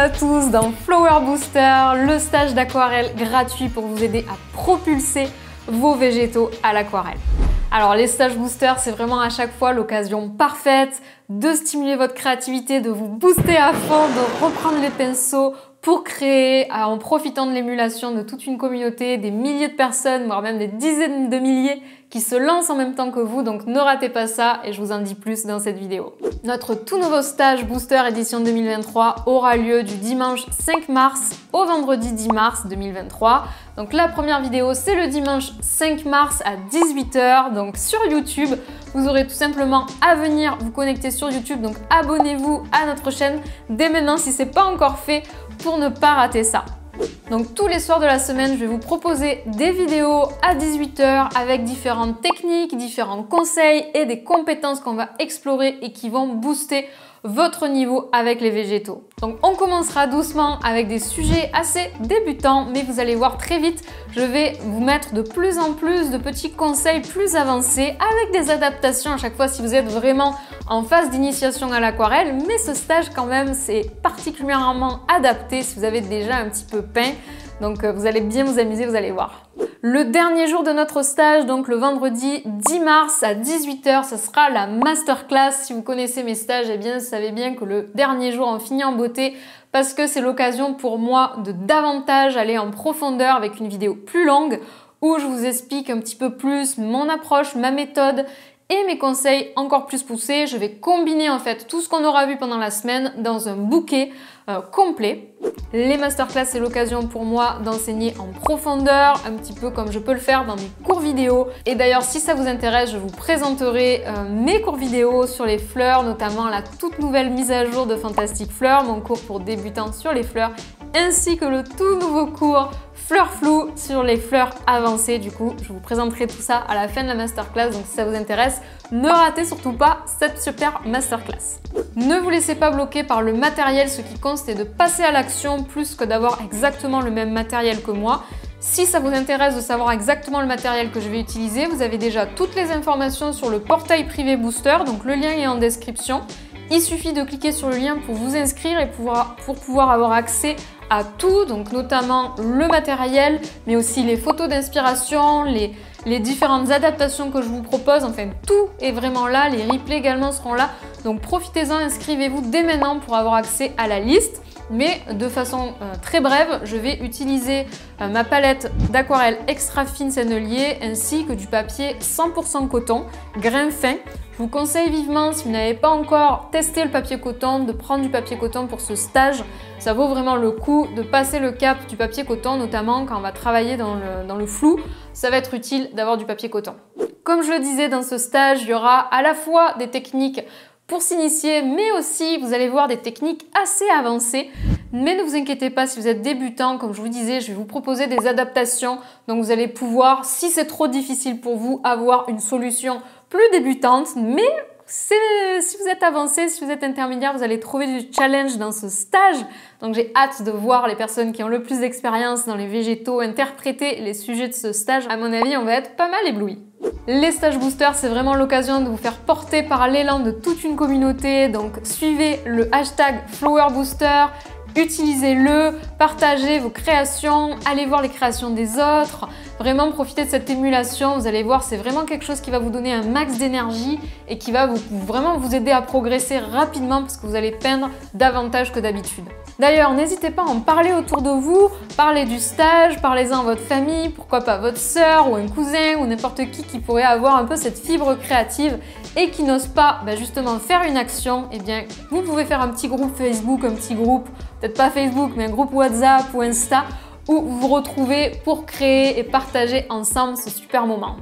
à tous dans Flower Booster, le stage d'aquarelle gratuit pour vous aider à propulser vos végétaux à l'aquarelle. Alors les stages booster, c'est vraiment à chaque fois l'occasion parfaite de stimuler votre créativité, de vous booster à fond, de reprendre les pinceaux pour créer en profitant de l'émulation de toute une communauté, des milliers de personnes, voire même des dizaines de milliers qui se lancent en même temps que vous, donc ne ratez pas ça et je vous en dis plus dans cette vidéo. Notre tout nouveau stage Booster édition 2023 aura lieu du dimanche 5 mars au vendredi 10 mars 2023. Donc la première vidéo, c'est le dimanche 5 mars à 18 h, donc sur YouTube. Vous aurez tout simplement à venir vous connecter sur YouTube, donc abonnez-vous à notre chaîne dès maintenant si ce n'est pas encore fait pour ne pas rater ça. Donc tous les soirs de la semaine, je vais vous proposer des vidéos à 18 h avec différentes techniques, différents conseils et des compétences qu'on va explorer et qui vont booster votre niveau avec les végétaux. Donc on commencera doucement avec des sujets assez débutants, mais vous allez voir très vite, je vais vous mettre de plus en plus de petits conseils plus avancés avec des adaptations à chaque fois si vous êtes vraiment en phase d'initiation à l'aquarelle, mais ce stage quand même c'est particulièrement adapté si vous avez déjà un petit peu peint. Donc vous allez bien vous amuser, vous allez voir. Le dernier jour de notre stage, donc le vendredi 10 mars à 18 h, ce sera la masterclass. Si vous connaissez mes stages, eh bien, vous savez bien que le dernier jour, on finit en beauté parce que c'est l'occasion pour moi de davantage aller en profondeur avec une vidéo plus longue où je vous explique un petit peu plus mon approche, ma méthode et mes conseils encore plus poussés. Je vais combiner en fait tout ce qu'on aura vu pendant la semaine dans un bouquet complet. Les masterclass, c'est l'occasion pour moi d'enseigner en profondeur, un petit peu comme je peux le faire dans mes cours vidéo. Et d'ailleurs, si ça vous intéresse, je vous présenterai mes cours vidéo sur les fleurs, notamment la toute nouvelle mise à jour de Fantastic Fleurs, mon cours pour débutants sur les fleurs, ainsi que le tout nouveau cours Fleurs floues sur les fleurs avancées. Du coup, je vous présenterai tout ça à la fin de la masterclass, donc si ça vous intéresse, ne ratez surtout pas cette super masterclass. Ne vous laissez pas bloquer par le matériel, ce qui compte c'est de passer à l'action plus que d'avoir exactement le même matériel que moi. Si ça vous intéresse de savoir exactement le matériel que je vais utiliser, vous avez déjà toutes les informations sur le portail privé Booster, donc le lien est en description. Il suffit de cliquer sur le lien pour vous inscrire et pour pouvoir avoir accès à tout, donc notamment le matériel, mais aussi les photos d'inspiration, les différentes adaptations que je vous propose, enfin tout est vraiment là, les replays également seront là, donc profitez-en, inscrivez-vous dès maintenant pour avoir accès à la liste. Mais de façon très brève, je vais utiliser ma palette d'aquarelle extra fine sennelier ainsi que du papier 100% coton, grain fin. Je vous conseille vivement, si vous n'avez pas encore testé le papier coton, de prendre du papier coton pour ce stage. Ça vaut vraiment le coup de passer le cap du papier coton, notamment quand on va travailler dans le flou. Ça va être utile d'avoir du papier coton. Comme je le disais, dans ce stage, il y aura à la fois des techniques pour s'initier, mais aussi vous allez voir des techniques assez avancées. Mais ne vous inquiétez pas si vous êtes débutant, comme je vous disais, je vais vous proposer des adaptations. Donc vous allez pouvoir, si c'est trop difficile pour vous, avoir une solution plus débutante. Mais si vous êtes avancé, si vous êtes intermédiaire, vous allez trouver du challenge dans ce stage. Donc j'ai hâte de voir les personnes qui ont le plus d'expérience dans les végétaux interpréter les sujets de ce stage. À mon avis, on va être pas mal éblouis. Les stages boosters, c'est vraiment l'occasion de vous faire porter par l'élan de toute une communauté. Donc suivez le hashtag Flower Booster, utilisez-le, partagez vos créations, allez voir les créations des autres. Vraiment profitez de cette émulation, vous allez voir, c'est vraiment quelque chose qui va vous donner un max d'énergie et qui va vraiment vous aider à progresser rapidement parce que vous allez peindre davantage que d'habitude. D'ailleurs, n'hésitez pas à en parler autour de vous, parlez du stage, parlez-en à votre famille, pourquoi pas votre sœur ou un cousin ou n'importe qui pourrait avoir un peu cette fibre créative et qui n'ose pas justement faire une action. Eh bien, vous pouvez faire un petit groupe Facebook, un petit groupe, peut-être pas Facebook, mais un groupe WhatsApp ou Insta où vous vous retrouvez pour créer et partager ensemble ce super moment.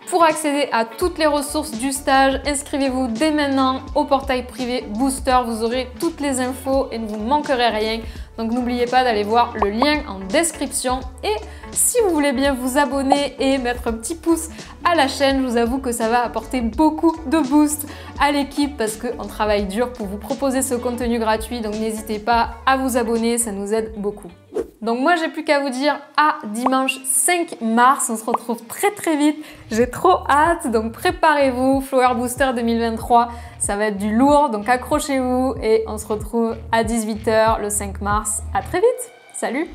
Pour accéder à toutes les ressources du stage, inscrivez-vous dès maintenant au portail privé Booster. Vous aurez toutes les infos et ne vous manquerez rien. Donc n'oubliez pas d'aller voir le lien en description. Et si vous voulez bien vous abonner et mettre un petit pouce à la chaîne, je vous avoue que ça va apporter beaucoup de boost à l'équipe parce qu'on travaille dur pour vous proposer ce contenu gratuit. Donc n'hésitez pas à vous abonner, ça nous aide beaucoup. Donc moi j'ai plus qu'à vous dire à dimanche 5 mars, on se retrouve très vite, j'ai trop hâte, donc préparez-vous, Flower Booster 2023, ça va être du lourd, donc accrochez-vous et on se retrouve à 18 h le 5 mars, à très vite, salut!